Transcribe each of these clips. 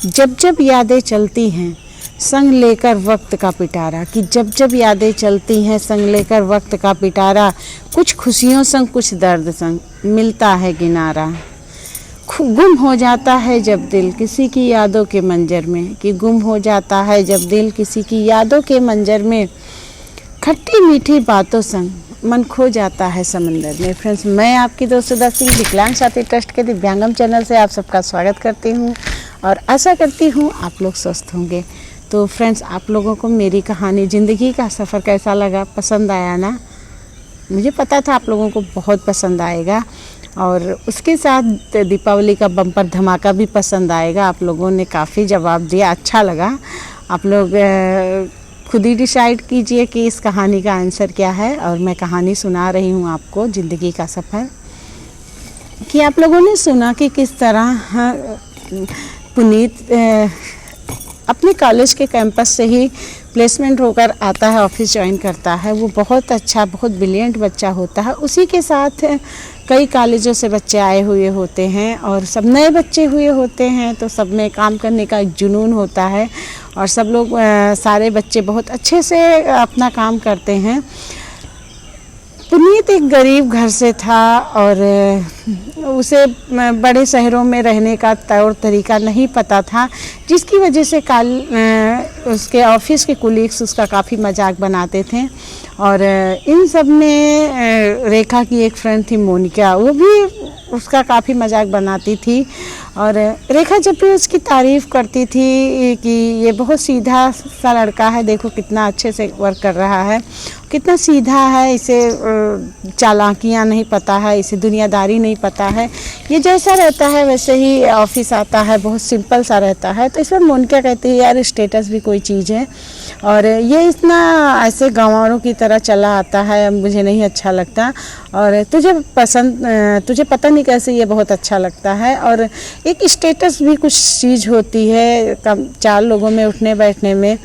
जब जब यादें चलती हैं संग लेकर वक्त का पिटारा, कि जब जब यादें चलती हैं संग लेकर वक्त का पिटारा, कुछ खुशियों संग कुछ दर्द संग मिलता है किनारा। गुम हो जाता है जब दिल किसी की यादों के मंजर में, कि गुम हो जाता है जब दिल किसी की यादों के मंजर में, खट्टी मीठी बातों संग मन खो जाता है समंदर में। फ्रेंड्स, मैं आपकी दोस्त सुधा सिंह विकलांग साथी ट्रस्ट के दिव्यांगम चैनल से आप सबका स्वागत करती हूँ और आशा करती हूँ आप लोग स्वस्थ होंगे। तो फ्रेंड्स, आप लोगों को मेरी कहानी ज़िंदगी का सफ़र कैसा लगा, पसंद आया ना? मुझे पता था आप लोगों को बहुत पसंद आएगा और उसके साथ दीपावली का बम्पर धमाका भी पसंद आएगा। आप लोगों ने काफ़ी जवाब दिया, अच्छा लगा। आप लोग खुद ही डिसाइड कीजिए कि इस कहानी का आंसर क्या है। और मैं कहानी सुना रही हूँ आपको, ज़िंदगी का सफ़र। कि आप लोगों ने सुना कि किस तरह पुनीत अपने कॉलेज के कैंपस से ही प्लेसमेंट होकर आता है, ऑफिस ज्वाइन करता है। वो बहुत अच्छा, बहुत ब्रिलियंट बच्चा होता है। उसी के साथ कई कॉलेजों से बच्चे आए हुए होते हैं और सब नए बच्चे हुए होते हैं, तो सब में काम करने का एक जुनून होता है और सब लोग सारे बच्चे बहुत अच्छे से अपना काम करते हैं। पुनीत एक गरीब घर से था और उसे बड़े शहरों में रहने का तौर तरीका नहीं पता था, जिसकी वजह से उसके ऑफिस के कुलीग्स उसका काफ़ी मजाक बनाते थे। और इन सब में रेखा की एक फ्रेंड थी मोनिका, वो भी उसका काफ़ी मजाक बनाती थी। और रेखा जब भी उसकी तारीफ़ करती थी कि ये बहुत सीधा सा लड़का है, देखो कितना अच्छे से वर्क कर रहा है, कितना सीधा है, इसे चालाकियाँ नहीं पता है, इसे दुनियादारी नहीं पता है, ये जैसा रहता है वैसे ही ऑफिस आता है, बहुत सिंपल सा रहता है। तो इस पर मोनिका कहती है यार स्टेटस भी कोई चीज़ है और ये इतना ऐसे गंवारों की तरह चला आता है, मुझे नहीं अच्छा लगता। और तुझे पता नहीं कैसे ये बहुत अच्छा लगता है। और एक स्टेटस भी कुछ चीज़ होती है, चार लोगों में उठने बैठने में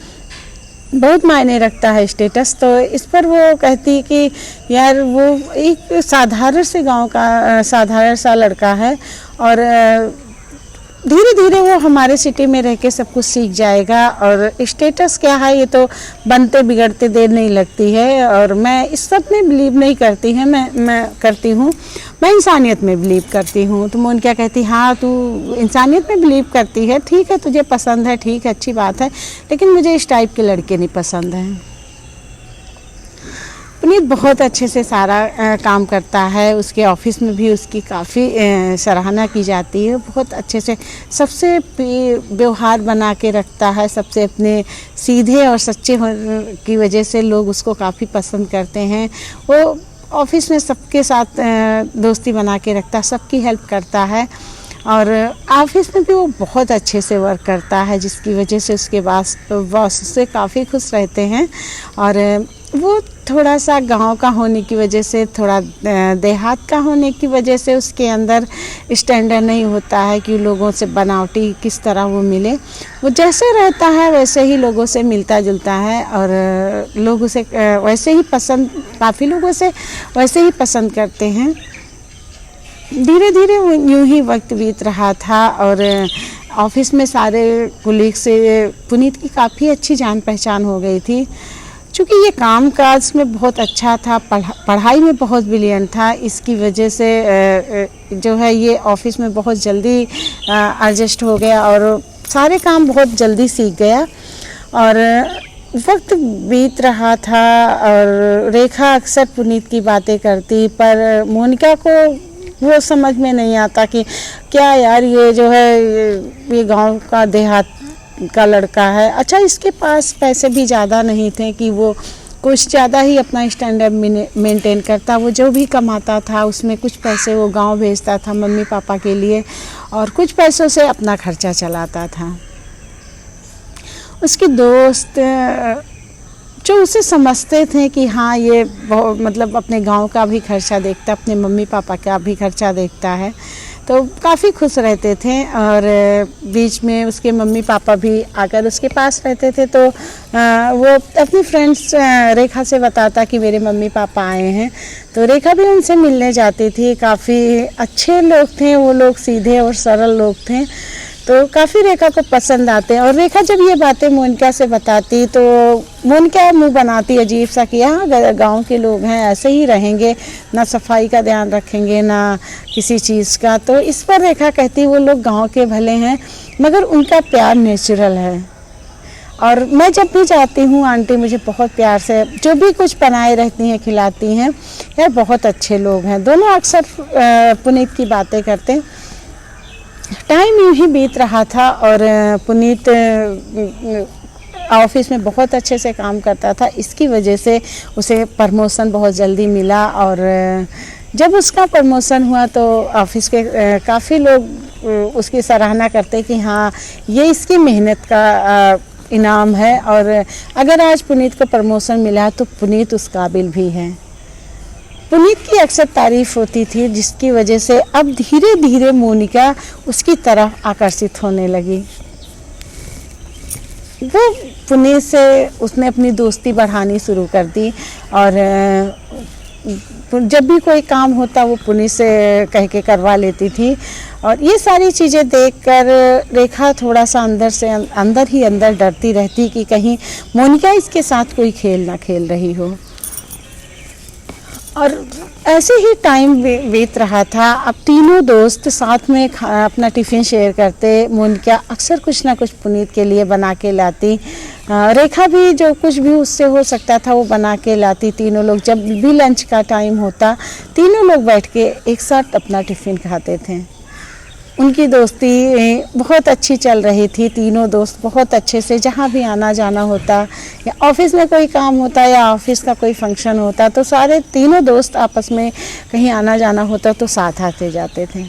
बहुत मायने रखता है स्टेटस। तो इस पर वो कहती कि यार वो एक साधारण से गांव का साधारण सा लड़का है और धीरे धीरे वो हमारे सिटी में रह के सब कुछ सीख जाएगा। और स्टेटस क्या है ये तो बनते बिगड़ते देर नहीं लगती है। और मैं इस सब में बिलीव नहीं करती है, मैं करती हूँ, मैं इंसानियत में बिलीव करती हूँ। तो मोनिका कहती हाँ तू इंसानियत में बिलीव करती है, ठीक है, तुझे पसंद है, ठीक है, अच्छी बात है, लेकिन मुझे इस टाइप के लड़के नहीं पसंद हैं। पुनीत बहुत अच्छे से सारा काम करता है, उसके ऑफिस में भी उसकी काफ़ी सराहना की जाती है। बहुत अच्छे से सबसे व्यवहार बना के रखता है, सबसे अपने सीधे और सच्चे की वजह से लोग उसको काफ़ी पसंद करते हैं। वो ऑफिस में सबके साथ दोस्ती बना के रखता है, सबकी हेल्प करता है और ऑफिस में भी वो बहुत अच्छे से वर्क करता है, जिसकी वजह से उसके बॉस से काफ़ी खुश रहते हैं। और वो थोड़ा सा गांव का होने की वजह से, थोड़ा देहात का होने की वजह से उसके अंदर स्टैंडर्ड नहीं होता है कि लोगों से बनावटी किस तरह वो मिले। वो जैसे रहता है वैसे ही लोगों से मिलता जुलता है और लोग उसे वैसे ही पसंद, काफ़ी लोगों से वैसे ही पसंद करते हैं। धीरे धीरे यूँ ही वक्त बीत रहा था और ऑफिस में सारे कुलीग से पुनीत की काफ़ी अच्छी जान पहचान हो गई थी। चूँकि ये काम काज में बहुत अच्छा था, पढ़ाई में बहुत ब्रिलियंट था, इसकी वजह से जो है ये ऑफिस में बहुत जल्दी एडजस्ट हो गया और सारे काम बहुत जल्दी सीख गया। और वक्त बीत रहा था और रेखा अक्सर पुनीत की बातें करती, पर मोनिका को वो समझ में नहीं आता कि क्या यार ये जो है ये गांव का देहात का लड़का है। अच्छा, इसके पास पैसे भी ज़्यादा नहीं थे कि वो कुछ ज़्यादा ही अपना स्टैंडर्ड मेंटेन करता। वो जो भी कमाता था उसमें कुछ पैसे वो गांव भेजता था मम्मी पापा के लिए और कुछ पैसों से अपना खर्चा चलाता था। उसके दोस्त जो उसे समझते थे कि हाँ ये मतलब अपने गांव का भी खर्चा देखता, अपने मम्मी पापा का भी खर्चा देखता है, तो काफ़ी खुश रहते थे। और बीच में उसके मम्मी पापा भी आकर उसके पास रहते थे, तो वो अपनी फ्रेंड्स रेखा से बताता कि मेरे मम्मी पापा आए हैं, तो रेखा भी उनसे मिलने जाती थी। काफ़ी अच्छे लोग थे वो लोग, सीधे और सरल लोग थे। तो काफ़ी रेखा को पसंद आते हैं। और रेखा जब ये बातें मोनिका से बताती तो मोनिका मुंह बनाती अजीब सा कि हाँ गाँव के लोग हैं, ऐसे ही रहेंगे, ना सफाई का ध्यान रखेंगे ना किसी चीज़ का। तो इस पर रेखा कहती वो लोग गाँव के भले हैं मगर उनका प्यार नेचुरल है। और मैं जब भी जाती हूँ आंटी मुझे बहुत प्यार से जो भी कुछ बनाए रहती हैं, खिलाती हैं। यार बहुत अच्छे लोग हैं। दोनों अक्सर पुनीत की बातें करते हैं। टाइम यूँ ही बीत रहा था और पुनीत ऑफिस में बहुत अच्छे से काम करता था। इसकी वजह से उसे प्रमोशन बहुत जल्दी मिला और जब उसका प्रमोशन हुआ तो ऑफिस के काफ़ी लोग उसकी सराहना करते कि हाँ ये इसकी मेहनत का इनाम है और अगर आज पुनीत को प्रमोशन मिला तो पुनीत उस काबिल भी है। पुनीत की अक्सर तारीफ होती थी जिसकी वजह से अब धीरे धीरे मोनिका उसकी तरफ आकर्षित होने लगी। वो पुनीत से उसने अपनी दोस्ती बढ़ानी शुरू कर दी और जब भी कोई काम होता वो पुनीत से कह के करवा लेती थी। और ये सारी चीज़ें देखकर रेखा थोड़ा सा अंदर ही अंदर डरती रहती कि कहीं मोनिका इसके साथ कोई खेल ना खेल रही हो। और ऐसे ही टाइम बीत रहा था। अब तीनों दोस्त साथ में अपना टिफ़िन शेयर करते। मोनिका अक्सर कुछ ना कुछ पुनीत के लिए बना के लाती। रेखा भी जो कुछ भी उससे हो सकता था वो बना के लाती। तीनों लोग जब भी लंच का टाइम होता तीनों लोग बैठ के एक साथ अपना टिफ़िन खाते थे। उनकी दोस्ती बहुत अच्छी चल रही थी। तीनों दोस्त बहुत अच्छे से जहाँ भी आना जाना होता या ऑफिस में कोई काम होता या ऑफिस का कोई फंक्शन होता तो सारे तीनों दोस्त आपस में कहीं आना जाना होता तो साथ आते जाते थे।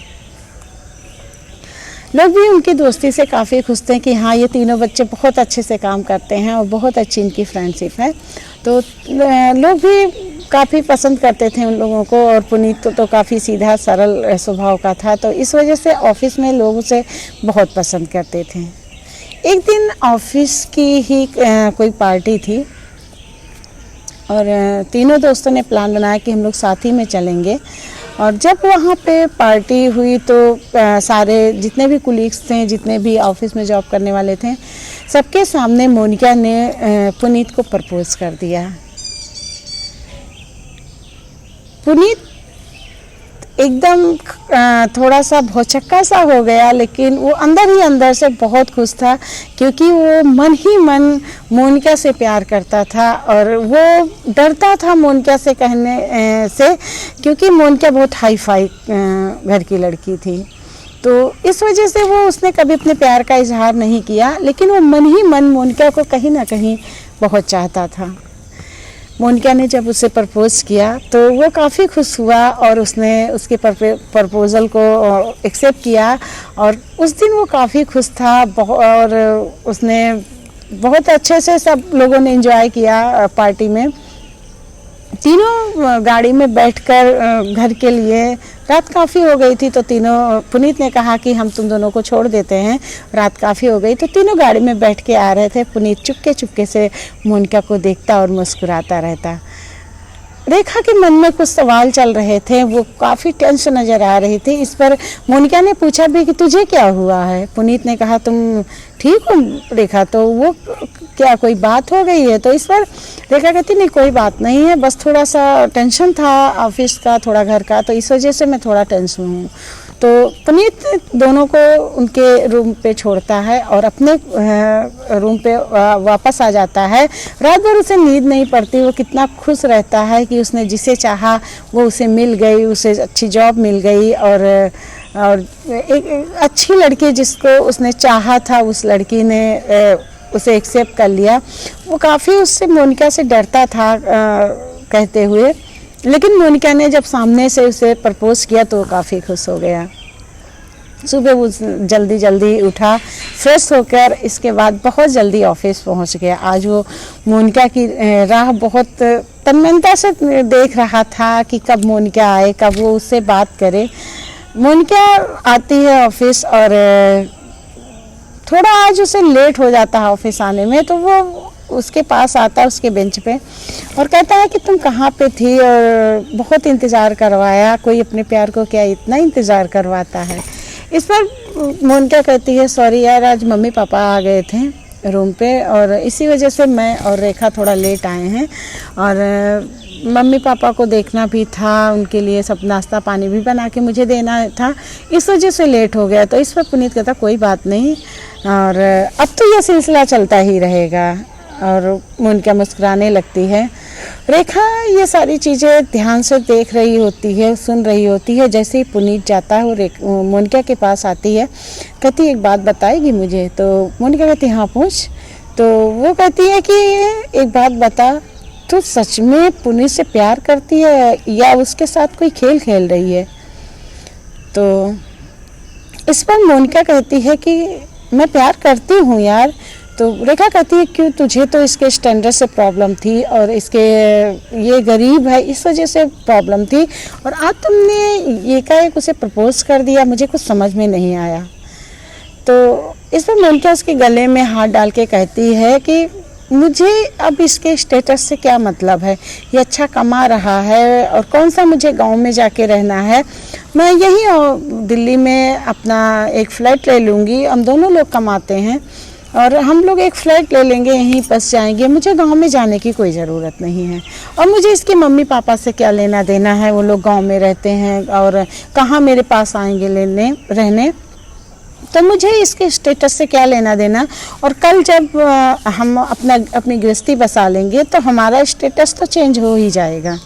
लोग भी उनकी दोस्ती से काफ़ी खुश थे कि हाँ ये तीनों बच्चे बहुत अच्छे से काम करते हैं और बहुत अच्छी इनकी फ्रेंडशिप है। तो लोग भी काफ़ी पसंद करते थे उन लोगों को। और पुनीत तो काफ़ी सीधा सरल स्वभाव का था तो इस वजह से ऑफिस में लोग उसे बहुत पसंद करते थे। एक दिन ऑफिस की ही कोई पार्टी थी और तीनों दोस्तों ने प्लान बनाया कि हम लोग साथ ही में चलेंगे। और जब वहाँ पे पार्टी हुई तो सारे जितने भी कुलीग्स थे, जितने भी ऑफिस में जॉब करने वाले थे, सबके सामने मोनिका ने पुनीत को प्रपोज कर दिया। पुनीत एकदम थोड़ा सा भौचक्का सा हो गया लेकिन वो अंदर ही अंदर से बहुत खुश था क्योंकि वो मन ही मन मोनिका से प्यार करता था। और वो डरता था मोनिका से कहने से क्योंकि मोनिका बहुत हाई फाई घर की लड़की थी। तो इस वजह से वो उसने कभी अपने प्यार का इजहार नहीं किया लेकिन वो मन ही मन मोनिका को कहीं ना कहीं बहुत चाहता था। मोनिका ने जब उसे प्रपोज किया तो वो काफ़ी खुश हुआ और उसने उसके प्रपोज़ल को एक्सेप्ट किया। और उस दिन वो काफ़ी खुश था और उसने बहुत अच्छे से सब लोगों ने एंजॉय किया पार्टी में। तीनों गाड़ी में बैठकर घर के लिए, रात काफ़ी हो गई थी तो तीनों, पुनीत ने कहा कि हम तुम दोनों को छोड़ देते हैं, रात काफ़ी हो गई। तो तीनों गाड़ी में बैठ के आ रहे थे। पुनीत चुपके चुपके से मोनिका को देखता और मुस्कुराता रहता। रेखा के मन में कुछ सवाल चल रहे थे, वो काफ़ी टेंस नज़र आ रही थी। इस पर मोनिका ने पूछा भी कि तुझे क्या हुआ है। पुनीत ने कहा तुम ठीक हो रेखा, तो वो क्या कोई बात हो गई है? तो इस पर रेखा कहती नहीं कोई बात नहीं है, बस थोड़ा सा टेंशन था ऑफिस का, थोड़ा घर का, तो इस वजह से मैं थोड़ा टेंशन हूँ। तो पुनीत दोनों को उनके रूम पे छोड़ता है और अपने रूम पे वापस आ जाता है। रात भर उसे नींद नहीं पड़ती। वो कितना खुश रहता है कि उसने जिसे चाहा वो उसे मिल गई, उसे अच्छी जॉब मिल गई और एक अच्छी लड़की जिसको उसने चाहा था उस लड़की ने उसे एक्सेप्ट कर लिया। वो काफ़ी उससे, मोनिका से डरता था कहते हुए, लेकिन मोनिका ने जब सामने से उसे प्रपोज किया तो वो काफ़ी खुश हो गया। सुबह वो जल्दी उठा, फ्रेश होकर इसके बाद बहुत जल्दी ऑफिस पहुंच गया। आज वो मोनिका की राह बहुत तन्मयता से देख रहा था कि कब मोनिका आए, कब वो उससे बात करे। मोनिका आती है ऑफिस और थोड़ा आज उसे लेट हो जाता है ऑफिस आने में, तो वो उसके पास आता है उसके बेंच पे और कहता है कि तुम कहाँ पे थी और बहुत इंतज़ार करवाया, कोई अपने प्यार को क्या इतना इंतज़ार करवाता है। इस पर मोनिका कहती है सॉरी यार, आज मम्मी पापा आ गए थे रूम पे और इसी वजह से मैं और रेखा थोड़ा लेट आए हैं और मम्मी पापा को देखना भी था, उनके लिए सब नाश्ता पानी भी बना के मुझे देना था, इस वजह से लेट हो गया। तो इस पर पुनीत कहता कोई बात नहीं और अब तो यह सिलसिला चलता ही रहेगा। और मोनिका मुस्कुराने लगती है। रेखा ये सारी चीज़ें ध्यान से देख रही होती है, सुन रही होती है। जैसे ही पुनीत जाता है वो मोनिका के पास आती है, कहती एक बात बताएगी मुझे? तो मोनिका कहती हाँ पूछ। तो वो कहती है कि एक बात बता, तू सच में पुनीत से प्यार करती है या उसके साथ कोई खेल खेल रही है? तो इस पर मोनिका कहती है कि मैं प्यार करती हूँ यार। तो रेखा कहती है क्यों, तुझे तो इसके स्टैंडर्ड से प्रॉब्लम थी और इसके ये गरीब है इस वजह से प्रॉब्लम थी और आज तुमने ये का एक उसे प्रपोज कर दिया, मुझे कुछ समझ में नहीं आया। तो इस पर मोनिका उसके गले में हाथ डाल के कहती है कि मुझे अब इसके स्टेटस से क्या मतलब है, ये अच्छा कमा रहा है और कौन सा मुझे गांव में जाके रहना है। मैं यहीं दिल्ली में अपना एक फ्लैट ले लूँगी, हम दोनों लोग कमाते हैं और हम लोग एक फ्लैट ले लेंगे, यहीं बस जाएंगे, मुझे गांव में जाने की कोई ज़रूरत नहीं है। और मुझे इसके मम्मी पापा से क्या लेना देना है, वो लोग गांव में रहते हैं और कहाँ मेरे पास आएंगे लेने रहने, तो मुझे इसके स्टेटस से क्या लेना देना। और कल जब हम अपनी गृहस्थी बसा लेंगे तो हमारा स्टेटस तो चेंज हो ही जाएगा।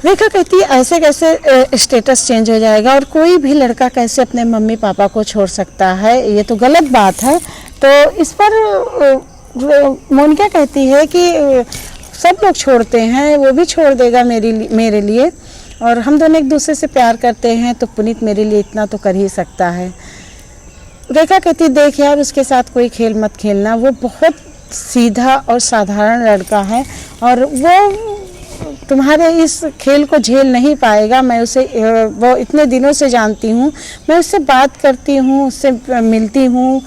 रेखा कहती है ऐसे कैसे स्टेटस चेंज हो जाएगा और कोई भी लड़का कैसे अपने मम्मी पापा को छोड़ सकता है, ये तो गलत बात है। तो इस पर मोनिका कहती है कि सब लोग छोड़ते हैं, वो भी छोड़ देगा मेरे लिए और हम दोनों एक दूसरे से प्यार करते हैं तो पुनीत मेरे लिए इतना तो कर ही सकता है। रेखा कहती देख यार, उसके साथ कोई खेल मत खेलना, वो बहुत सीधा और साधारण लड़का है और वो तुम्हारे इस खेल को झेल नहीं पाएगा। मैं उसे वो इतने दिनों से जानती हूँ, मैं उससे बात करती हूँ, उससे मिलती हूँ,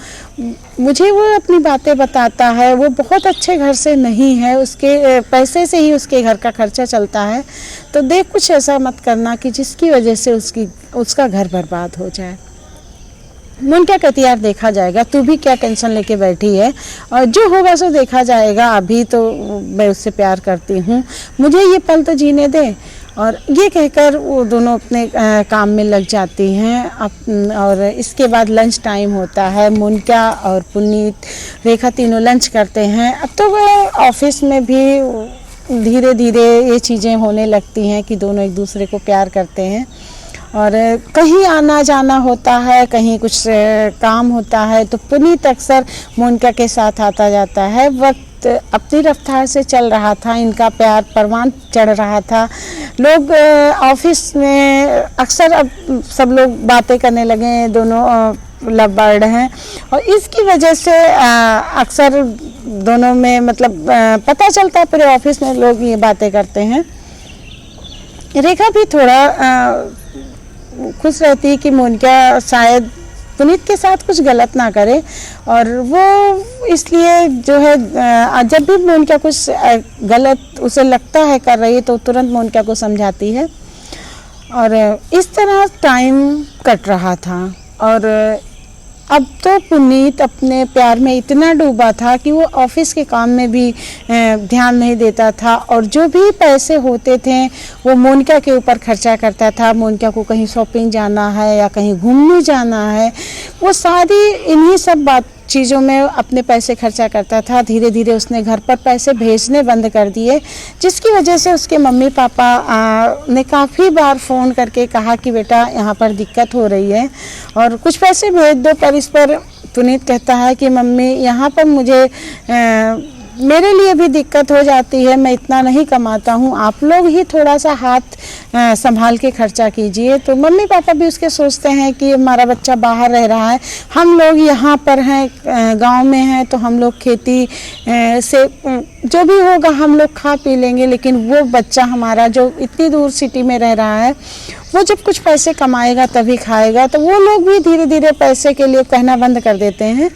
मुझे वो अपनी बातें बताता है। वो बहुत अच्छे घर से नहीं है, उसके पैसे से ही उसके घर का खर्चा चलता है। तो देख कुछ ऐसा मत करना कि जिसकी वजह से उसका घर बर्बाद हो जाए। मोनिका कहती यार देखा जाएगा, तू भी क्या टेंशन लेके बैठी है और जो होगा सो देखा जाएगा, अभी तो मैं उससे प्यार करती हूँ, मुझे ये पल तो जीने दे। और ये कहकर वो दोनों अपने काम में लग जाती हैं। और इसके बाद लंच टाइम होता है, मोनिका और पुनीत रेखा तीनों लंच करते हैं। अब तो वह ऑफिस में भी धीरे धीरे ये चीज़ें होने लगती हैं कि दोनों एक दूसरे को प्यार करते हैं और कहीं आना जाना होता है, कहीं कुछ काम होता है तो पुनीत अक्सर मोनिका के साथ आता जाता है। वक्त अपनी रफ्तार से चल रहा था, इनका प्यार परवान चढ़ रहा था। लोग ऑफिस में अक्सर अब सब लोग बातें करने लगे, दोनों लव बर्ड हैं और इसकी वजह से अक्सर दोनों में मतलब पता चलता है, पूरे ऑफिस में लोग ये बातें करते हैं। रेखा भी थोड़ा खुश रहती है कि मोनिका शायद पुनीत के साथ कुछ गलत ना करे और वो इसलिए जो है जब भी मोनिका कुछ गलत उसे लगता है कर रही है तो तुरंत मोनिका को समझाती है। और इस तरह टाइम कट रहा था और अब तो पुनीत अपने प्यार में इतना डूबा था कि वो ऑफिस के काम में भी ध्यान नहीं देता था और जो भी पैसे होते थे वो मोनिका के ऊपर खर्चा करता था। मोनिका को कहीं शॉपिंग जाना है या कहीं घूमने जाना है, वो सारी इन्हीं सब चीज़ों में अपने पैसे खर्चा करता था। धीरे धीरे उसने घर पर पैसे भेजने बंद कर दिए, जिसकी वजह से उसके मम्मी पापा ने काफ़ी बार फ़ोन करके कहा कि बेटा यहाँ पर दिक्कत हो रही है और कुछ पैसे भेज दो। पर इस पर पुनीत कहता है कि मम्मी यहाँ पर मुझे मेरे लिए भी दिक्कत हो जाती है, मैं इतना नहीं कमाता हूँ, आप लोग ही थोड़ा सा हाथ संभाल के खर्चा कीजिए। तो मम्मी पापा भी उसके सोचते हैं कि हमारा बच्चा बाहर रह रहा है, हम लोग यहाँ पर हैं गांव में हैं तो हम लोग खेती से जो भी होगा हम लोग खा पी लेंगे, लेकिन वो बच्चा हमारा जो इतनी दूर सिटी में रह रहा है वो जब कुछ पैसे कमाएगा तभी खाएगा। तो वो लोग भी धीरे धीरे पैसे के लिए कहना बंद कर देते हैं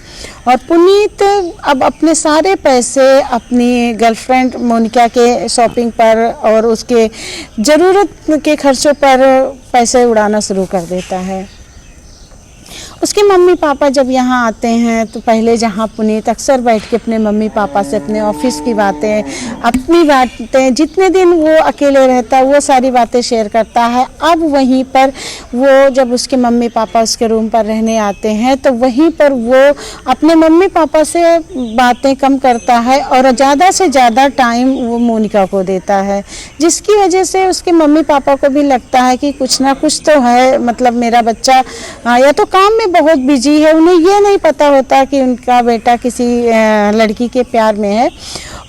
और पुनीत अब अपने सारे पैसे अपनी गर्लफ्रेंड मोनिका के शॉपिंग पर और उसके ज़रूरत के खर्चों पर पैसे उड़ाना शुरू कर देता है। उसके मम्मी पापा जब यहाँ आते हैं तो पहले जहाँ पुनीत अक्सर बैठ के अपने मम्मी पापा से अपने ऑफिस की बातें, अपनी बातें, जितने दिन वो अकेले रहता है वो सारी बातें शेयर करता है। अब वहीं पर वो जब उसके मम्मी पापा उसके रूम पर रहने आते हैं तो वहीं पर वो अपने मम्मी पापा से बातें कम करता है और ज़्यादा से ज़्यादा टाइम वो मोनिका को देता है, जिसकी वजह से उसके मम्मी पापा को भी लगता है कि कुछ ना कुछ तो है, मतलब मेरा बच्चा या तो काम में बहुत बिजी है। उन्हें ये नहीं पता होता कि उनका बेटा किसी लड़की के प्यार में है।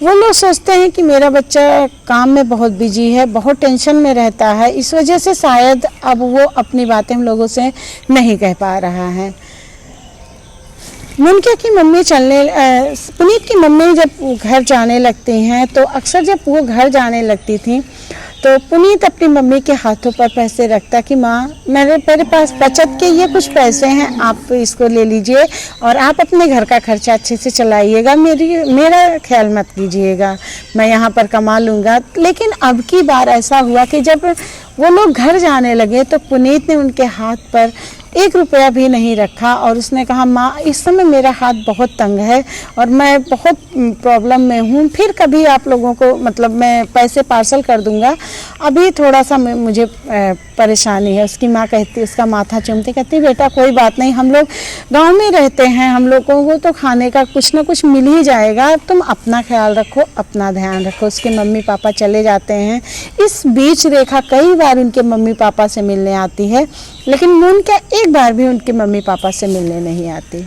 वो लोग सोचते हैं कि मेरा बच्चा काम में बहुत बिजी है, बहुत टेंशन में रहता है, इस वजह से शायद अब वो अपनी बातें हम लोगों से नहीं कह पा रहा है। मोनिका की मम्मी पुनीत की मम्मी जब घर जाने लगती हैं तो अक्सर जब वो घर जाने लगती थी तो पुनीत अपनी मम्मी के हाथों पर पैसे रखता कि माँ मेरे पास बचत के ये कुछ पैसे हैं, आप इसको ले लीजिए और आप अपने घर का खर्चा अच्छे से चलाइएगा, मेरा ख्याल मत कीजिएगा, मैं यहाँ पर कमा लूँगा। लेकिन अब की बार ऐसा हुआ कि जब वो लोग घर जाने लगे तो पुनीत ने उनके हाथ पर 1 रुपया भी नहीं रखा और उसने कहा माँ इस समय मेरा हाथ बहुत तंग है और मैं बहुत प्रॉब्लम में हूँ, फिर कभी आप लोगों को मतलब मैं पैसे पार्सल कर दूँगा, अभी थोड़ा सा मुझे परेशानी है। उसकी माँ कहती, उसका माथा चूमती कहती बेटा कोई बात नहीं, हम लोग गांव में रहते हैं, हम लोगों को तो खाने का कुछ ना कुछ मिल ही जाएगा, तुम अपना ख्याल रखो, अपना ध्यान रखो। उसके मम्मी पापा चले जाते हैं। इस बीच रेखा कई बार उनके मम्मी पापा से मिलने आती है, लेकिन मोनिका एक बार भी उनके मम्मी पापा से मिलने नहीं आती।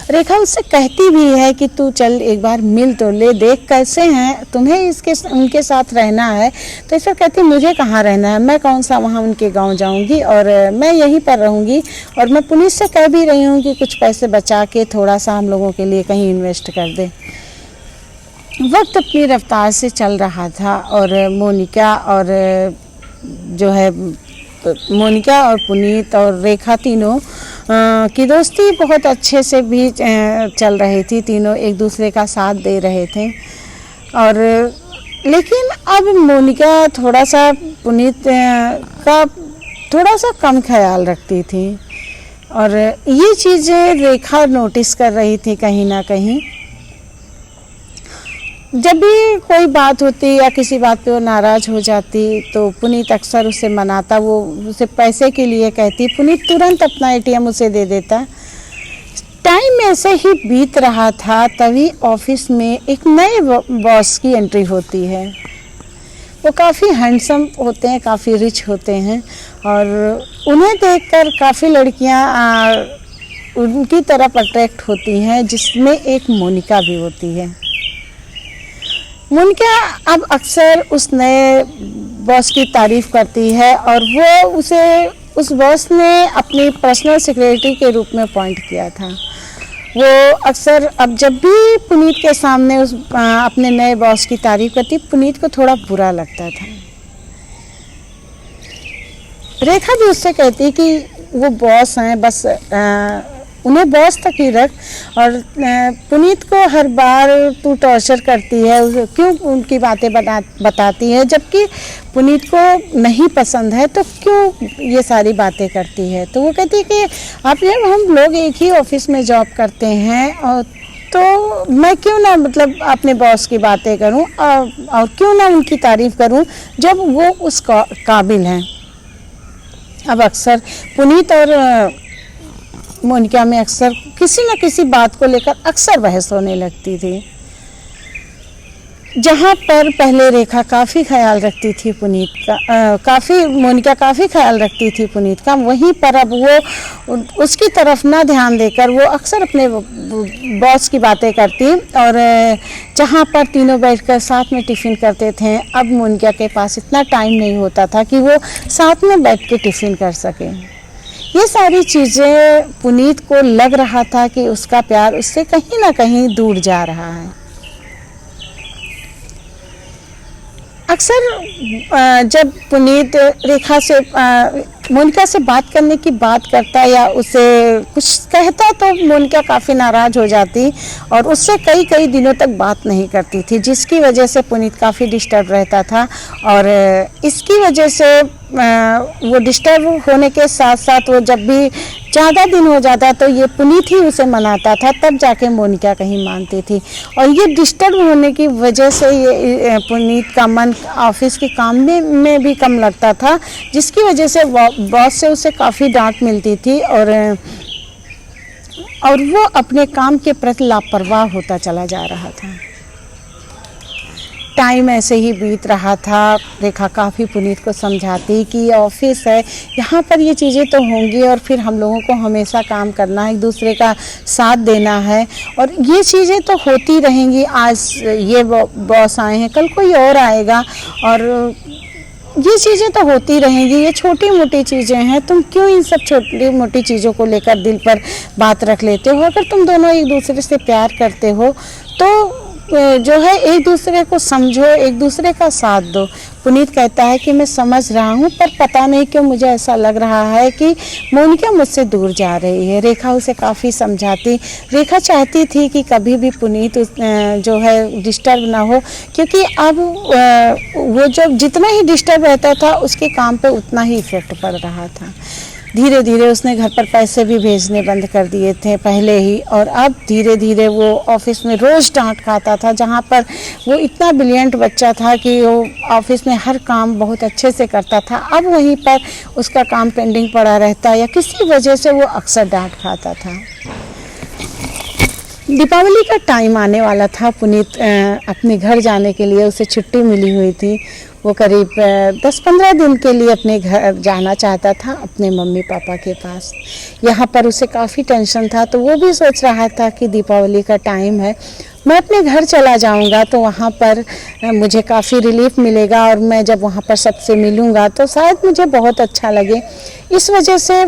रेखा उससे कहती भी है कि तू चल एक बार मिल तो ले, देख कैसे हैं, तुम्हें उनके साथ रहना है। तो ऐसा कहती मुझे कहाँ रहना है, मैं कौन सा वहाँ उनके गांव जाऊंगी और मैं यहीं पर रहूंगी। और मैं पुलिस से कह भी रही हूँ कि कुछ पैसे बचा के थोड़ा सा हम लोगों के लिए कहीं इन्वेस्ट कर दे। वक्त अपनी रफ्तार से चल रहा था और मोनिका और पुनीत और रेखा तीनों की दोस्ती बहुत अच्छे से भी चल रही थी। तीनों एक दूसरे का साथ दे रहे थे और लेकिन अब मोनिका थोड़ा सा पुनीत का थोड़ा सा कम ख्याल रखती थी और ये चीज़ें रेखा नोटिस कर रही थी कहीं ना कहीं। जब भी कोई बात होती या किसी बात पे वो नाराज़ हो जाती तो पुनीत अक्सर उसे मनाता, वो उसे पैसे के लिए कहती, पुनीत तुरंत अपना एटीएम उसे दे देता। टाइम ऐसे ही बीत रहा था, तभी ऑफिस में एक नए बॉस की एंट्री होती है। वो काफ़ी हैंडसम होते हैं, काफ़ी रिच होते हैं और उन्हें देखकर काफ़ी लड़कियां उनकी तरफ अट्रैक्ट होती हैं, जिसमें एक मोनिका भी होती है। मोनिका अब अक्सर उस नए बॉस की तारीफ़ करती है और वो उस बॉस ने अपनी पर्सनल सेक्रेटरी के रूप में अपॉइंट किया था। वो अक्सर अब जब भी पुनीत के सामने अपने नए बॉस की तारीफ़ करती, पुनीत को थोड़ा बुरा लगता था। रेखा भी उससे कहती कि वो बॉस हैं, बस उन्हें बॉस तक ही रख और पुनीत को हर बार तू टॉर्चर करती है, क्यों उनकी बातें बताती है, जबकि पुनीत को नहीं पसंद है तो क्यों ये सारी बातें करती है। तो वो कहती है कि जब हम लोग एक ही ऑफिस में जॉब करते हैं और तो मैं क्यों ना मतलब अपने बॉस की बातें करूं और क्यों ना उनकी तारीफ़ करूं जब वो उस काबिल हैं। अब अक्सर पुनीत और मोनिका में अक्सर किसी न किसी बात को लेकर अक्सर बहस होने लगती थी। जहाँ पर पहले रेखा काफ़ी ख्याल रखती थी पुनीत का, मोनिका काफ़ी ख्याल रखती थी पुनीत का, वहीं पर अब वो उसकी तरफ ना ध्यान देकर वो अक्सर अपने बॉस की बातें करती और जहाँ पर तीनों बैठकर साथ में टिफ़िन करते थे, अब मोनिका के पास इतना टाइम नहीं होता था कि वो साथ में बैठ के टिफ़िन कर सके। ये सारी चीज़ें पुनीत को लग रहा था कि उसका प्यार उससे कहीं ना कहीं दूर जा रहा है। अक्सर जब पुनीत रेखा से मोनिका से बात करने की बात करता या उसे कुछ कहता तो मोनिका काफ़ी नाराज़ हो जाती और उससे कई दिनों तक बात नहीं करती थी, जिसकी वजह से पुनीत काफ़ी डिस्टर्ब रहता था और इसकी वजह से वो डिस्टर्ब होने के साथ साथ वो जब भी ज़्यादा दिन हो जाता तो ये पुनीत ही उसे मनाता था, तब जाके मोनिका कहीं मानती थी। और ये डिस्टर्ब होने की वजह से ये पुनीत का मन ऑफिस के काम में भी कम लगता था, जिसकी वजह से बॉस से उसे काफ़ी डांट मिलती थी और वो अपने काम के प्रति लापरवाह होता चला जा रहा था। टाइम ऐसे ही बीत रहा था। रेखा काफ़ी पुनीत को समझाती कि ये ऑफिस है, यहाँ पर ये चीज़ें तो होंगी और फिर हम लोगों को हमेशा काम करना है, एक दूसरे का साथ देना है और ये चीज़ें तो होती रहेंगी। आज ये बॉस आए हैं, कल कोई और आएगा और ये चीज़ें तो होती रहेंगी। ये छोटी मोटी चीज़ें हैं, तुम क्यों इन सब छोटी मोटी चीज़ों को लेकर दिल पर बात रख लेते हो? अगर तुम दोनों एक दूसरे से प्यार करते हो तो जो है एक दूसरे को समझो, एक दूसरे का साथ दो। पुनीत कहता है कि मैं समझ रहा हूँ, पर पता नहीं क्यों मुझे ऐसा लग रहा है कि मोनिका मुझसे दूर जा रही है। रेखा उसे काफ़ी समझाती। रेखा चाहती थी कि कभी भी पुनीत जो है डिस्टर्ब ना हो, क्योंकि अब वो जब जितना ही डिस्टर्ब रहता था उसके काम पे उतना ही इफेक्ट पड़ रहा था। धीरे धीरे उसने घर पर पैसे भी भेजने बंद कर दिए थे पहले ही, और अब धीरे धीरे वो ऑफिस में रोज़ डांट खाता था। जहाँ पर वो इतना ब्रिलियंट बच्चा था कि वो ऑफिस में हर काम बहुत अच्छे से करता था, अब वहीं पर उसका काम पेंडिंग पड़ा रहता या किसी वजह से वो अक्सर डांट खाता था। दीपावली का टाइम आने वाला था। पुनीत अपने घर जाने के लिए उसे छुट्टी मिली हुई थी। वो करीब 10-15 दिन के लिए अपने घर जाना चाहता था, अपने मम्मी पापा के पास। यहाँ पर उसे काफ़ी टेंशन था, तो वो भी सोच रहा था कि दीपावली का टाइम है, मैं अपने घर चला जाऊँगा तो वहाँ पर मुझे काफ़ी रिलीफ मिलेगा और मैं जब वहाँ पर सबसे मिलूँगा तो शायद मुझे बहुत अच्छा लगे। इस वजह से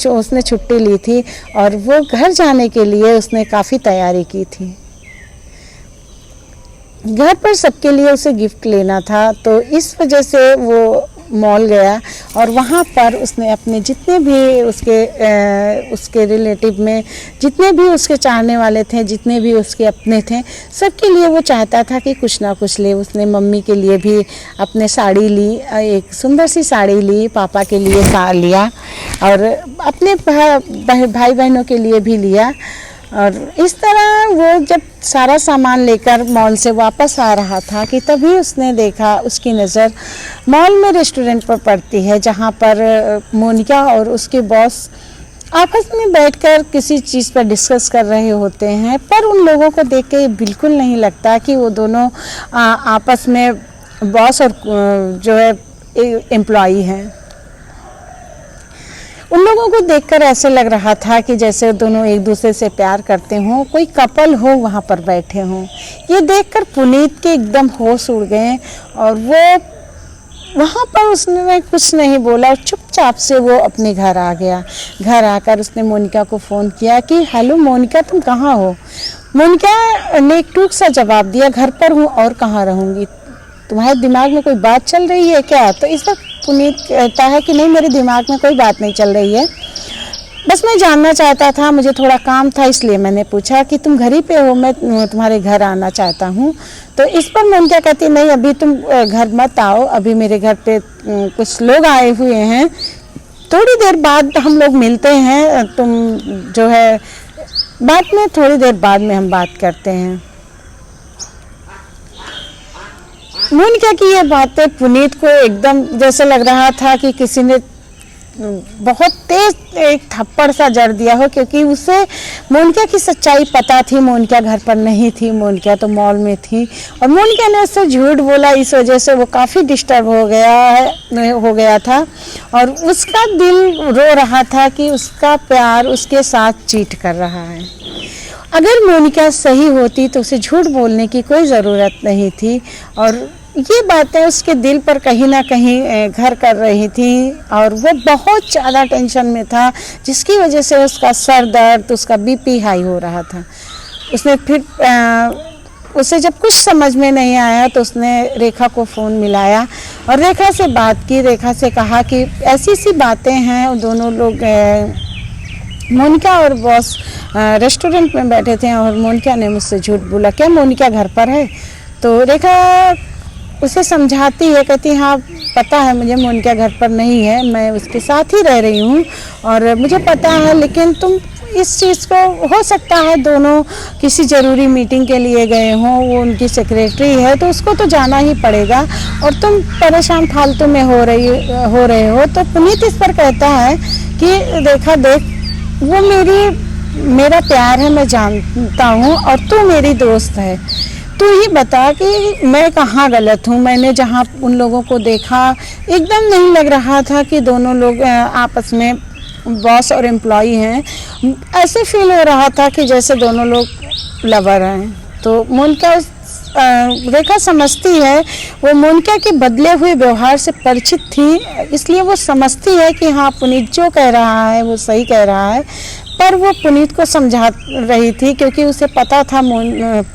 उसने छुट्टी ली थी और वो घर जाने के लिए उसने काफ़ी तैयारी की थी। घर पर सबके लिए उसे गिफ्ट लेना था, तो इस वजह से वो मॉल गया और वहाँ पर उसने अपने जितने भी उसके रिलेटिव में जितने भी उसके चाहने वाले थे, जितने भी उसके अपने थे, सबके लिए वो चाहता था कि कुछ ना कुछ ले। उसने मम्मी के लिए भी अपने साड़ी ली, एक सुंदर सी साड़ी ली, पापा के लिए लिया और अपने भाई बहनों के लिए भी लिया। और इस तरह वो जब सारा सामान लेकर मॉल से वापस आ रहा था कि तभी उसने देखा, उसकी नज़र मॉल में रेस्टोरेंट पर पड़ती है, जहाँ पर मोनिका और उसके बॉस आपस में बैठकर किसी चीज़ पर डिस्कस कर रहे होते हैं। पर उन लोगों को देख के बिल्कुल नहीं लगता कि वो दोनों आपस में बॉस और जो है एम्प्लॉई हैं। उन लोगों को देखकर ऐसे लग रहा था कि जैसे दोनों एक दूसरे से प्यार करते हों, कोई कपल हो वहाँ पर बैठे हों। ये देखकर पुनीत के एकदम होश उड़ गए और वो वहाँ पर उसने कुछ नहीं बोला और चुपचाप से वो अपने घर आ गया। घर आकर उसने मोनिका को फ़ोन किया कि हेलो मोनिका, तुम कहाँ हो? मोनिका ने एक टूक सा जवाब दिया, घर पर हूँ और कहाँ रहूँगी, तुम्हारे दिमाग में कोई बात चल रही है क्या? तो इस वक्त पुनीत कहता है कि नहीं, मेरे दिमाग में कोई बात नहीं चल रही है, बस मैं जानना चाहता था, मुझे थोड़ा काम था इसलिए मैंने पूछा कि तुम घर ही पे हो, मैं तुम्हारे घर आना चाहता हूँ। तो इस पर मोनिका कहती नहीं, अभी तुम घर मत आओ, अभी मेरे घर पे कुछ लोग आए हुए हैं, थोड़ी देर बाद हम लोग मिलते हैं, तुम जो है बाद में थोड़ी देर बाद में हम बात करते हैं। मोनिका की ये बातें पुनीत को एकदम जैसे लग रहा था कि किसी ने बहुत तेज एक थप्पड़ सा जड़ दिया हो, क्योंकि उसे मोनिका की सच्चाई पता थी। मोनिका घर पर नहीं थी, मोनिका तो मॉल में थी और मोनिका ने उससे झूठ बोला। इस वजह से वो काफ़ी डिस्टर्ब हो गया था और उसका दिल रो रहा था कि उसका प्यार उसके साथ चीट कर रहा है। अगर मोनिका सही होती तो उसे झूठ बोलने की कोई ज़रूरत नहीं थी और ये बातें उसके दिल पर कहीं ना कहीं घर कर रही थी और वो बहुत ज़्यादा टेंशन में था, जिसकी वजह से उसका सर दर्द, उसका बीपी हाई हो रहा था। उसने फिर उसे जब कुछ समझ में नहीं आया तो उसने रेखा को फ़ोन मिलाया और रेखा से बात की। रेखा से कहा कि ऐसी सी बातें हैं, दोनों लोग मोनिका और बॉस रेस्टोरेंट में बैठे थे और मोनिका ने मुझसे झूठ बोला, क्या मोनिका घर पर है? तो रेखा उसे समझाती है, कहती हाँ पता है मुझे मोनिका घर पर नहीं है, मैं उसके साथ ही रह रही हूँ और मुझे पता है, लेकिन तुम इस चीज़ को, हो सकता है दोनों किसी ज़रूरी मीटिंग के लिए गए हों, वो उनकी सेक्रेटरी है तो उसको तो जाना ही पड़ेगा और तुम परेशान फालतू में हो रहे हो। तो पुनीत इस पर कहता है कि रेखा देख, वो मेरा प्यार है, मैं जानता हूँ, और तू मेरी दोस्त है, तू ही बता कि मैं कहाँ गलत हूँ। मैंने जहाँ उन लोगों को देखा एकदम नहीं लग रहा था कि दोनों लोग आपस में बॉस और एम्प्लॉई हैं, ऐसे फील हो रहा था कि जैसे दोनों लोग लवर हैं। तो मोनिका रेखा समझती है, वो मोनिका के बदले हुए व्यवहार से परिचित थी, इसलिए वो समझती है कि हाँ पुनीत जो कह रहा है वो सही कह रहा है। पर वो पुनीत को समझा रही थी क्योंकि उसे पता था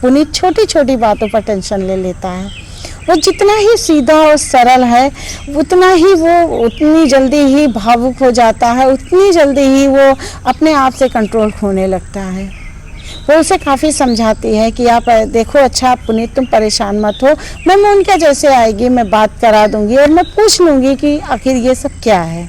पुनीत छोटी छोटी बातों पर टेंशन ले लेता है। वो जितना ही सीधा और सरल है उतना ही वो उतनी जल्दी ही भावुक हो जाता है, उतनी जल्दी ही वो अपने आप से कंट्रोल खोने लगता है। वो उसे काफ़ी समझाती है कि आप देखो, अच्छा पुनीत तुम परेशान मत हो, मैं मोनिका जैसे आएगी मैं बात करा दूंगी और मैं पूछ लूँगी कि आखिर ये सब क्या है।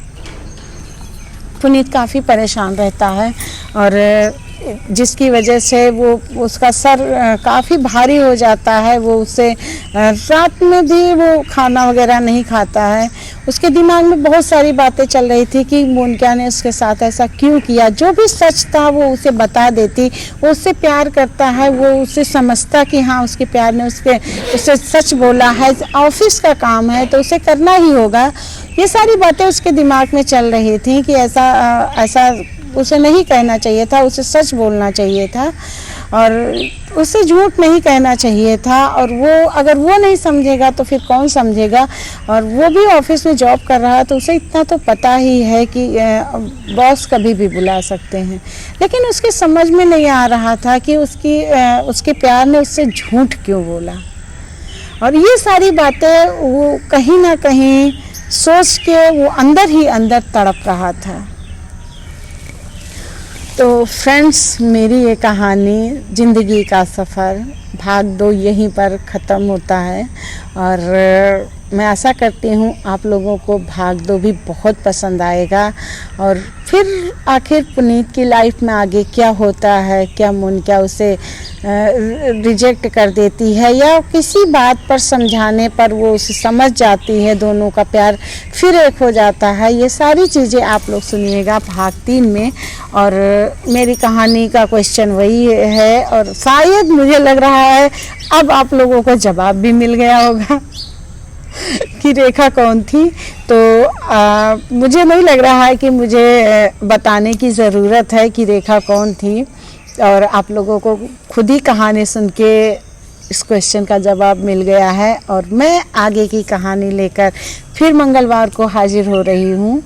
पुनीत काफ़ी परेशान रहता है और जिसकी वजह से वो उसका सर काफ़ी भारी हो जाता है। वो उससे रात में भी वो खाना वगैरह नहीं खाता है। उसके दिमाग में बहुत सारी बातें चल रही थी कि मोनिका ने उसके साथ ऐसा क्यों किया। जो भी सच था वो उसे बता देती। वो उससे प्यार करता है, वो उसे समझता कि हाँ उसके प्यार ने उसे सच बोला है, ऑफिस का काम है तो उसे करना ही होगा। ये सारी बातें उसके दिमाग में चल रही थी कि ऐसा उसे नहीं कहना चाहिए था, उसे सच बोलना चाहिए था और उसे झूठ नहीं कहना चाहिए था। और वो अगर वो नहीं समझेगा तो फिर कौन समझेगा। और वो भी ऑफिस में जॉब कर रहा है तो उसे इतना तो पता ही है कि बॉस कभी भी बुला सकते हैं, लेकिन उसके समझ में नहीं आ रहा था कि उसके प्यार ने उससे झूठ क्यों बोला। और ये सारी बातें वो कहीं ना कहीं सोच के वो अंदर ही अंदर तड़प रहा था। तो फ्रेंड्स, मेरी ये कहानी ज़िंदगी का सफ़र भाग 2 यहीं पर ख़त्म होता है और मैं आशा करती हूँ आप लोगों को भाग 2 भी बहुत पसंद आएगा। और फिर आखिर पुनीत की लाइफ में आगे क्या होता है, क्या मोनिका उसे रिजेक्ट कर देती है या किसी बात पर समझाने पर वो उसे समझ जाती है, दोनों का प्यार फिर एक हो जाता है, ये सारी चीज़ें आप लोग सुनिएगा भाग 3 में। और मेरी कहानी का क्वेश्चन वही है और शायद मुझे लग रहा है अब आप लोगों को जवाब भी मिल गया होगा कि रेखा कौन थी। तो मुझे नहीं लग रहा है कि मुझे बताने की ज़रूरत है कि रेखा कौन थी और आप लोगों को खुद ही कहानी सुन के इस क्वेश्चन का जवाब मिल गया है। और मैं आगे की कहानी लेकर फिर मंगलवार को हाजिर हो रही हूँ।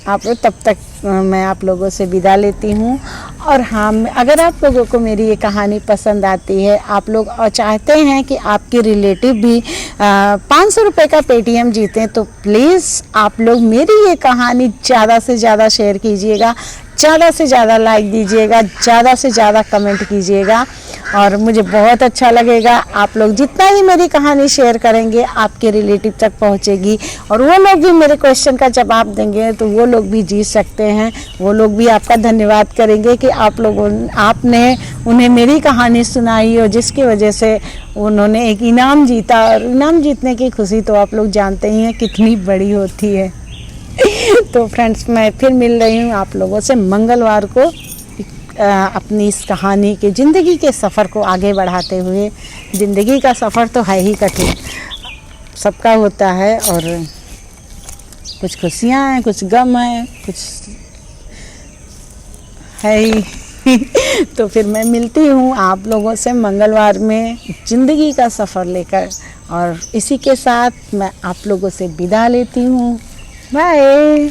आप लोग तब तक मैं आप लोगों से विदा लेती हूँ। और हाँ, अगर आप लोगों को मेरी ये कहानी पसंद आती है, आप लोग चाहते हैं कि आपके रिलेटिव भी 500 रुपये का पेटीएम जीतें, तो प्लीज़ आप लोग मेरी ये कहानी ज़्यादा से ज़्यादा शेयर कीजिएगा, ज़्यादा से ज़्यादा लाइक दीजिएगा, ज़्यादा से ज़्यादा कमेंट कीजिएगा और मुझे बहुत अच्छा लगेगा। आप लोग जितना ही मेरी कहानी शेयर करेंगे आपके रिलेटिव तक पहुंचेगी और वो लोग भी मेरे क्वेश्चन का जवाब देंगे तो वो लोग भी जीत सकते हैं। वो लोग भी आपका धन्यवाद करेंगे कि आपने उन्हें मेरी कहानी सुनाई और जिसकी वजह से उन्होंने एक इनाम जीता। और इनाम जीतने की खुशी तो आप लोग जानते ही हैं कितनी बड़ी होती है। तो फ्रेंड्स, मैं फिर मिल रही हूँ आप लोगों से मंगलवार को अपनी इस कहानी के ज़िंदगी के सफ़र को आगे बढ़ाते हुए। ज़िंदगी का सफ़र तो है ही कठिन, सबका होता है और कुछ खुशियाँ हैं, कुछ गम है, कुछ है ही। तो फिर मैं मिलती हूँ आप लोगों से मंगलवार में ज़िंदगी का सफ़र लेकर और इसी के साथ मैं आप लोगों से विदा लेती हूँ। बाय।